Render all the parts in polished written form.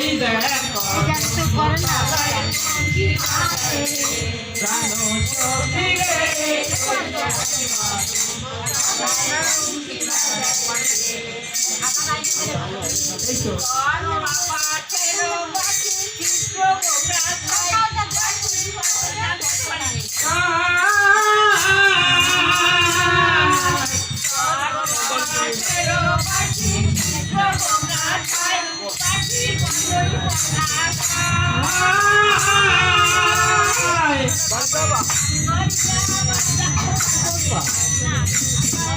ওই দেখ জানো সখী রে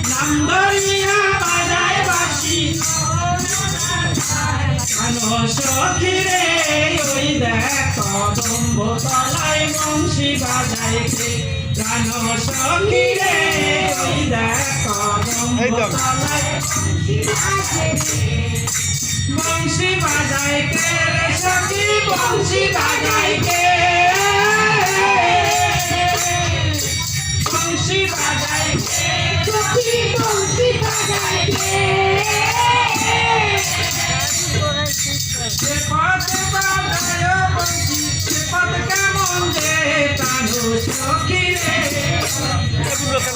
নাম ধরিয়া বাজায় বাঁশি জানো সখী রে ওই দেখ কদম্ব তলায় বংশী বাজায় কে জানো সখী রে ওই দেখ কদম্ব তলায় বংশী বাজায় কে রে সখী বংশী বাজায় কে বংশী বাজায় কে সখী বংশী বাজায় কে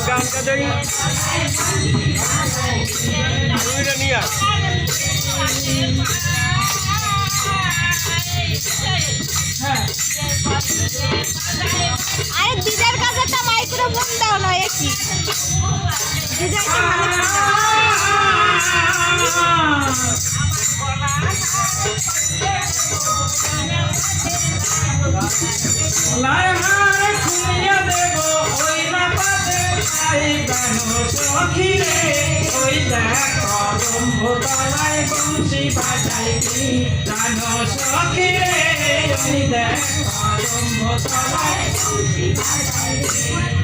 গান কাজাই নিয়া আরে দিদার কাছে একটা মাইক্রোফোন দাও না একই দিদাকে খুলিয়া দেব ওই না পাতে সখী রে ওই দেখ কদম্ব তলায় বংশী বাজায় কি জানো সখী রে ওই দেখ কদম্ব তলায় বংশী বাজায়